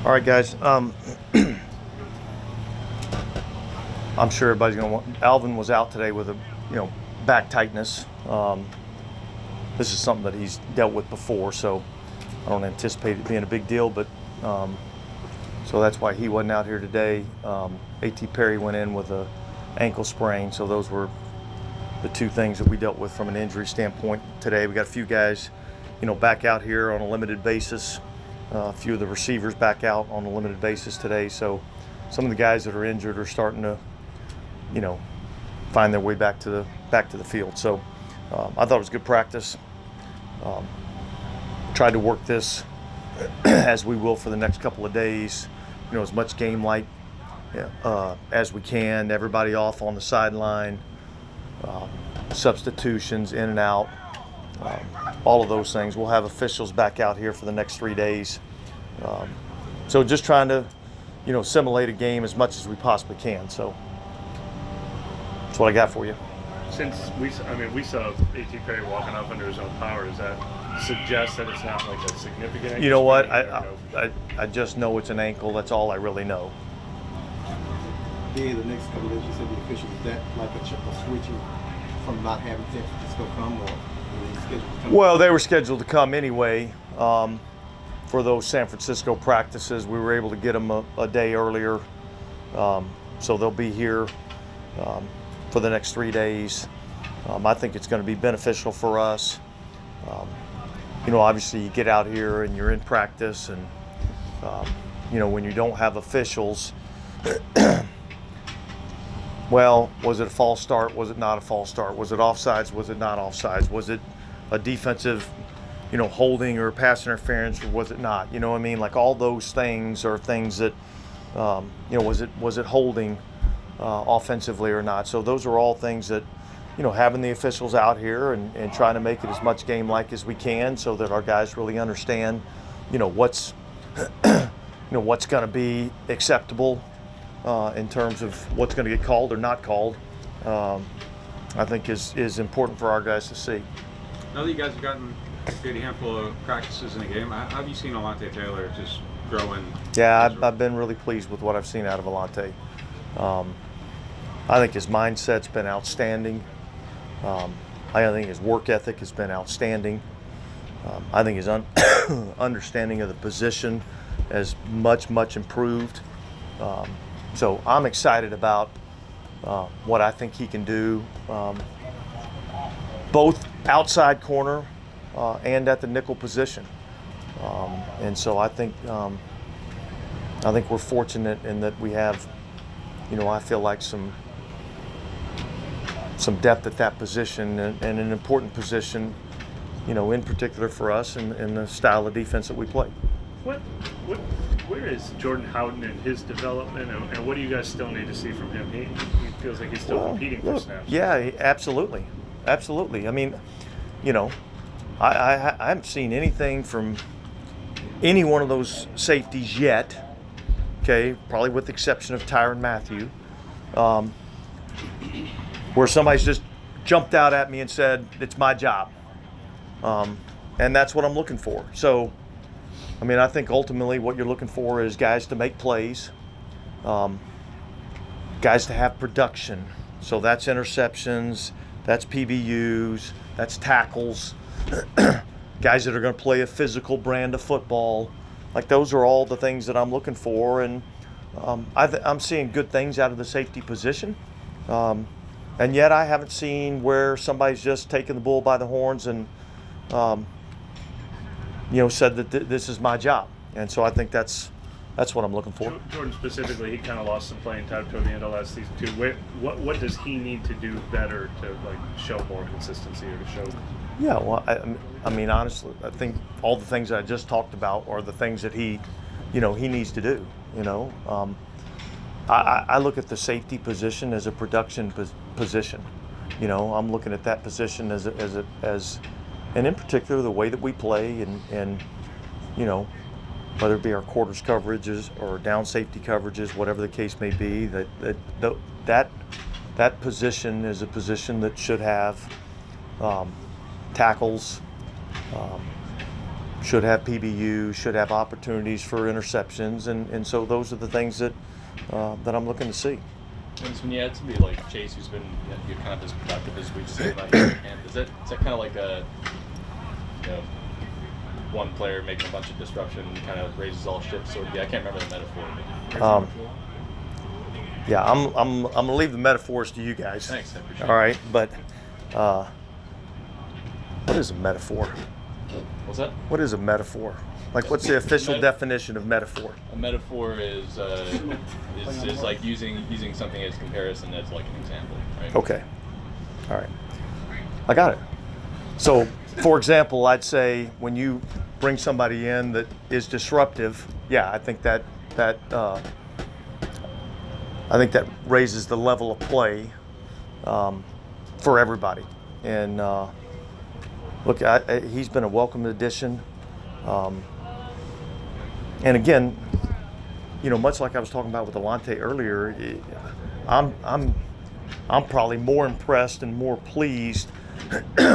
All right, guys. I'm sure everybody's going to want. Alvin was out today with a, back tightness. This is something that he's dealt with before, so I don't anticipate it being a big deal. But so that's why he wasn't out here today. A.T. Perry went in with a ankle sprain, so those were the two things that we dealt with from an injury standpoint today. We got a few guys, back out here on a limited basis. A few of the receivers back out on a limited basis today. So some of the guys that are injured are starting to, find their way back to the field. So I thought it was good practice. Tried to work this as we will for the next couple of days. As much game-like as we can. Everybody off on the sideline. Substitutions in and out. All of those things. We'll have officials back out here for the next 3 days. So just trying to, simulate a game as much as we possibly can. So that's what I got for you. Since we saw A.T. Perry walking off under his own power, does that suggest that it's not like a significant ankle? You know what? I just know it's an ankle. That's all I really know. The next couple of days, you said the officials, is that like a switching from not having San Francisco come, or were they scheduled to come? Well, they were scheduled to come anyway for those San Francisco practices. We were able to get them a day earlier, so they'll be here for the next 3 days. I think it's going to be beneficial for us. Obviously you get out here and you're in practice, and when you don't have officials. Well, was it a false start? Was it not a false start? Was it offsides? Was it not offsides? Was it a defensive, holding or pass interference, or was it not? You know what I mean? Like, all those things are things that, was it holding offensively or not? So those are all things that, having the officials out here and trying to make it as much game-like as we can, so that our guys really understand, what's, what's going to be acceptable. In terms of what's going to get called or not called, I think is important for our guys to see. Now that you guys have gotten a good handful of practices in a game, how have you seen Alontae Taylor just growing? Yeah, I've been really pleased with what I've seen out of Alontae. I think his mindset's been outstanding. I think his work ethic has been outstanding. I think his understanding of the position has much improved. So I'm excited about what I think he can do, both outside corner and at the nickel position. And so I think we're fortunate in that we have, I feel like some depth at that position, and an important position, in particular for us in the style of defense that we play. Where is Jordan Howden in his development, and what do you guys still need to see from him? He feels like he's still competing for snaps. Yeah, absolutely. I mean, I haven't seen anything from any one of those safeties yet. Okay, probably with the exception of Tyrann Mathieu, where somebody's just jumped out at me and said, "It's my job," and that's what I'm looking for. So, I think ultimately what you're looking for is guys to make plays, guys to have production. So that's interceptions, that's PBUs, that's tackles, guys that are going to play a physical brand of football. Like, those are all the things that I'm looking for, and I'm seeing good things out of the safety position. And yet I haven't seen where somebody's just taken the bull by the horns and said that this is my job. And so I think that's what I'm looking for. Jordan specifically, he kind of lost some playing time toward the end of last season too. What does he need to do better to show more consistency, or to show? Yeah, well, honestly, I think all the things that I just talked about are the things that he needs to do. I look at the safety position as a production position. I'm looking at that position as and in particular the way that we play, and whether it be our quarters coverages or down safety coverages, whatever the case may be, that position is a position that should have tackles, should have PBU, should have opportunities for interceptions, and so those are the things that I'm looking to see. And so when you add somebody like Chase, who's been kind of as productive as we've seen about here in camp, is that kind of like a one player making a bunch of disruption kind of raises all ships? So I can't remember the metaphor. Yeah, I'm gonna leave the metaphors to you guys. Thanks, I appreciate it. All right, but what is a metaphor? What's that? What is a metaphor? Like, what's the official definition of metaphor? A metaphor is like using something as comparison as like an example, right? Okay. All right. I got it. So, for example, I'd say when you bring somebody in that is disruptive, yeah, I think that raises the level of play for everybody. And look, he's been a welcome addition. And again, much like I was talking about with Alontae earlier, I'm probably more impressed and more pleased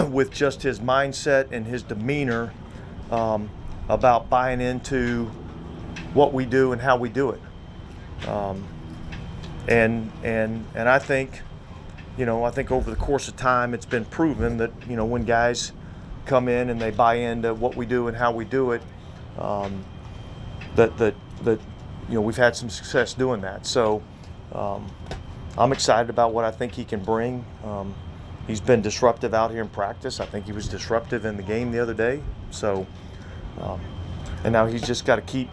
with just his mindset and his demeanor about buying into what we do and how we do it. And I think, I think over the course of time, it's been proven that, when guys come in and they buy into what we do and how we do it, that we've had some success doing that. So I'm excited about what I think he can bring. He's been disruptive out here in practice. I think he was disruptive in the game the other day. So, and now he's just got to keep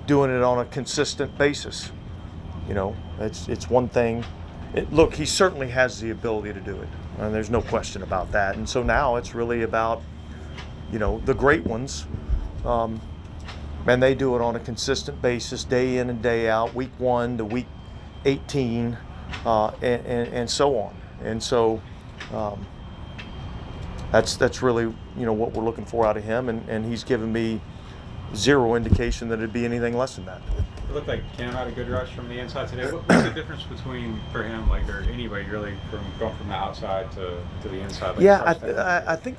doing it on a consistent basis. It's one thing. Look, he certainly has the ability to do it, and there's no question about that. And so now it's really about, the great ones, and they do it on a consistent basis, day in and day out, week 1 to week 18, and so on. And so that's really what we're looking for out of him, and he's given me zero indication that it'd be anything less than that. It looked like Cam had a good rush from the inside today. What's the difference for him, or anybody really, from going from the outside to the inside? I think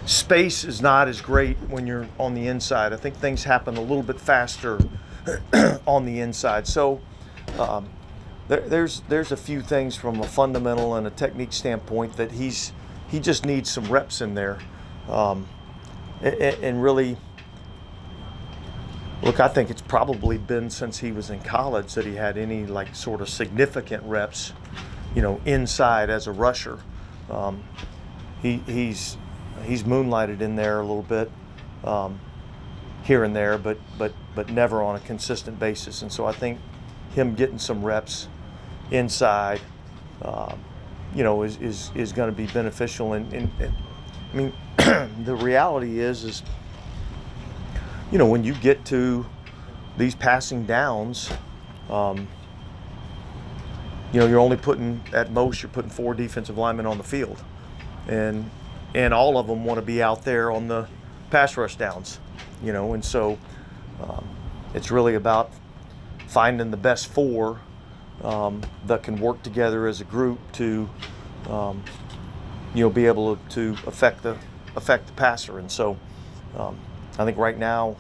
space is not as great when you're on the inside. I think things happen a little bit faster on the inside. So there's a few things from a fundamental and a technique standpoint that he just needs some reps in there, and really. Look, I think it's probably been since he was in college that he had any sort of significant reps, inside as a rusher. He's moonlighted in there a little bit, here and there, but never on a consistent basis. And so I think him getting some reps inside, is going to be beneficial. And I mean, the reality is. When you get to these passing downs, you're only at most 4 defensive linemen on the field, and all of them want to be out there on the pass rush downs, and so it's really about finding the best 4 that can work together as a group to be able to affect the passer. And so I think right now,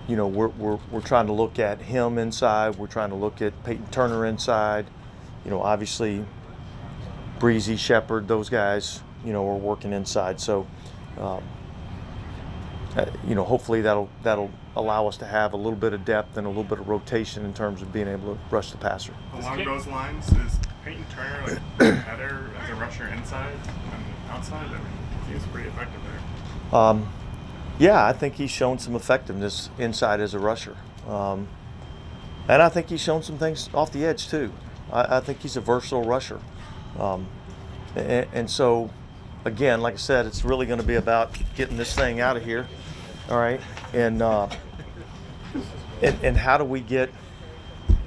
we're trying to look at him inside. We're trying to look at Peyton Turner inside. Obviously, Breezy, Shepard, those guys, are working inside. So, hopefully that'll allow us to have a little bit of depth and a little bit of rotation in terms of being able to rush the passer. Along those lines, is Peyton Turner better as a rusher inside than outside? I mean, he's pretty effective there. Yeah, I think he's shown some effectiveness inside as a rusher. And I think he's shown some things off the edge too. I think he's a versatile rusher. And so, again, like I said, it's really going to be about getting this thing out of here. All right. And how do we get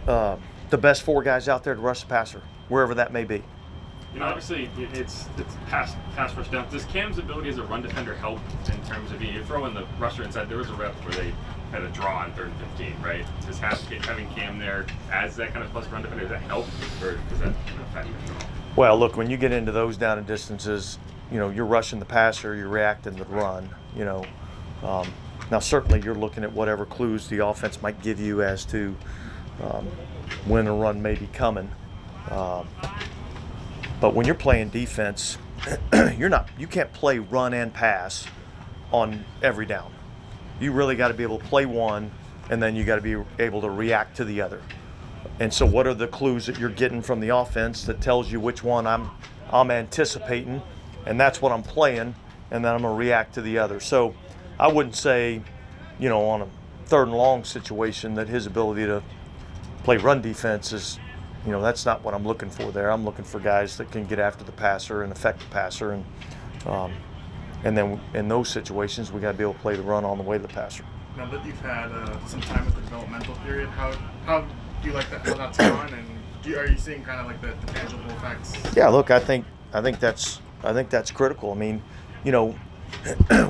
the best 4 guys out there to rush the passer, wherever that may be? Obviously, it's pass rush down. Does Cam's ability as a run defender help in terms of you throw in the rusher inside? There was a rep where they had a draw on 3rd and 15, right? Does having Cam there as that kind of plus run defender, does that help, or does that affect it at all? Well, look, when you get into those down and distances, you're rushing the passer, you're reacting to the run. Now certainly you're looking at whatever clues the offense might give you as to when a run may be coming. But when you're playing defense, you can't play run and pass on every down. You really got to be able to play one, and then you got to be able to react to the other. And so what are the clues that you're getting from the offense that tells you which one I'm anticipating, and that's what I'm playing, and then I'm going to react to the other. So I wouldn't say, on a 3rd and long situation that his ability to play run defense is, that's not what I'm looking for there. I'm looking for guys that can get after the passer and affect the passer, and then in those situations we got to be able to play the run on the way to the passer. Now that you've had some time with the developmental period, how do you like that? How that's gone, and are you seeing kind of like the tangible effects? Yeah, look, I think that's critical. I mean,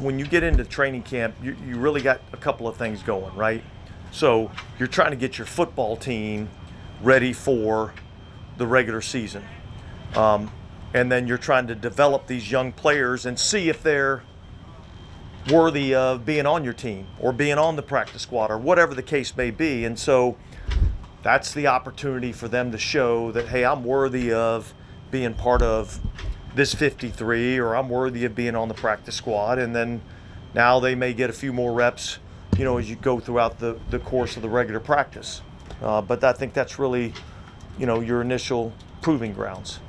when you get into training camp, you really got a couple of things going, right? So you're trying to get your football team ready for the regular season. And then you're trying to develop these young players and see if they're worthy of being on your team or being on the practice squad or whatever the case may be. And so that's the opportunity for them to show that, hey, I'm worthy of being part of this 53, or I'm worthy of being on the practice squad. And then now they may get a few more reps, as you go throughout the course of the regular practice. But I think that's really, your initial proving grounds.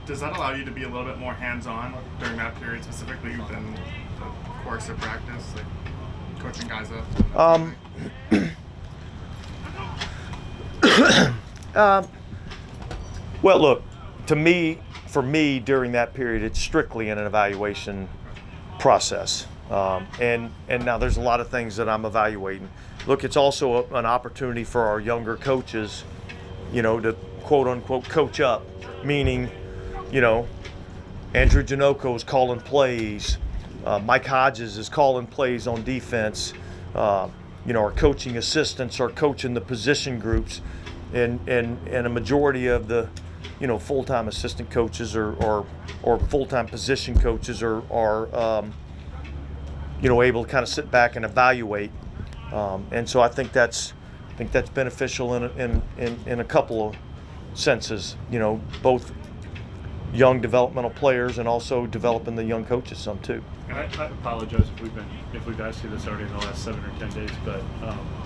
Does that allow you to be a little bit more hands-on during that period specifically than the course of practice, like coaching guys up? Well, look, for me, during that period, it's strictly an evaluation process. And now there's a lot of things that I'm evaluating. Look, it's also an opportunity for our younger coaches, to quote unquote coach up, meaning, Andrew Janoco is calling plays, Mike Hodges is calling plays on defense, our coaching assistants are coaching the position groups, and a majority of the full-time assistant coaches or full-time position coaches are able to kind of sit back and evaluate, and so I think that's beneficial in a couple of senses, both young developmental players and also developing the young coaches some too. And I apologize if we guys see this already in the last 7 or 10 days, but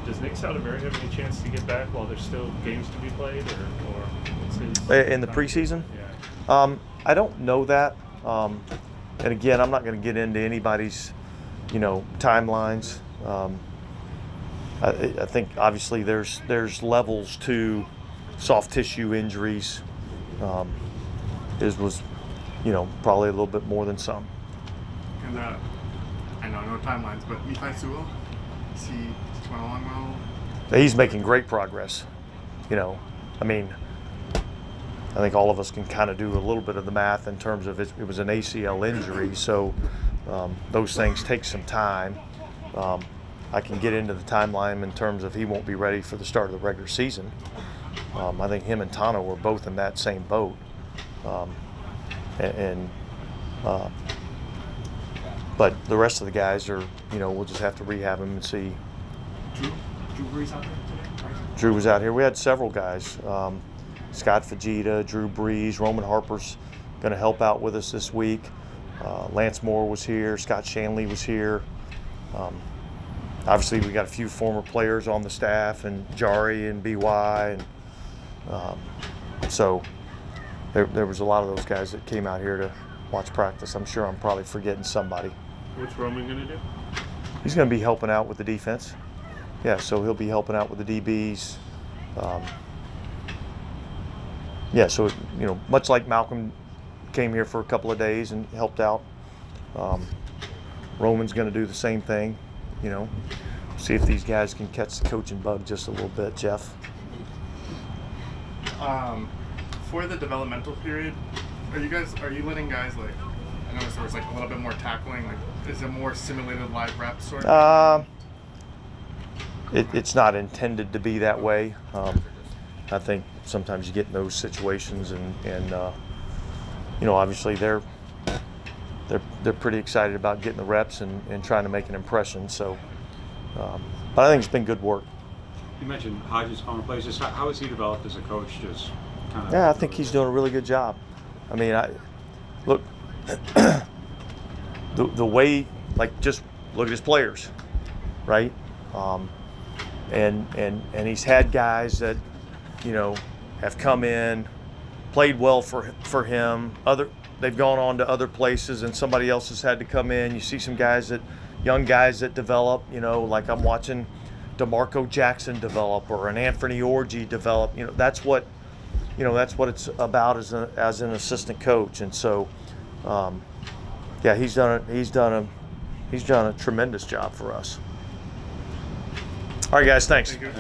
does Nick Saldivari have any chance to get back while there's still games to be played, or what's his in the preseason? Yeah. I don't know that, and again, I'm not going to get into anybody's timelines. I think obviously there's levels to soft tissue injuries. His was, probably a little bit more than some. And I know no timelines, but Mifai Sewell, is he going along well? He's making great progress. I think all of us can kind of do a little bit of the math in terms of it was an ACL injury, so those things take some time. I can get into the timeline in terms of he won't be ready for the start of the regular season. I think him and Tano were both in that same boat. But the rest of the guys are, we'll just have to rehab them and see. Drew Brees out there today, right? Drew was out here. We had several guys. Scott Fajita, Drew Brees, Roman Harper's going to help out with us this week. Lance Moore was here. Scott Shanley was here. Obviously, we got a few former players on the staff, and Jari and BY, and so there was a lot of those guys that came out here to watch practice. I'm sure I'm probably forgetting somebody. What's Roman going to do? He's going to be helping out with the defense. Yeah, so he'll be helping out with the DBs. So much like Malcolm came here for a couple of days and helped out, Roman's going to do the same thing. See if these guys can catch the coaching bug just a little bit, Jeff. For the developmental period, are you letting guys, like, I noticed there was like a little bit more tackling, like, is it more simulated live reps sort of? It's not intended to be that way. I think sometimes you get in those situations, and obviously they're they're pretty excited about getting the reps and trying to make an impression. So, but I think it's been good work. You mentioned Hodges calling plays. Just how has he developed as a coach? Just kind of. Yeah, I think he's doing a really good job. I mean, look, the way, like, just look at his players, right? And he's had guys that, you know, have come in, played well for him. They've gone on to other places, and somebody else has had to come in. You see some young guys that develop. You know, like I'm watching DeMarco Jackson develop, or an Anthony Orji develop. You know, that's what it's about as an assistant coach. And so, yeah, he's done a tremendous job for us. All right, guys, thanks.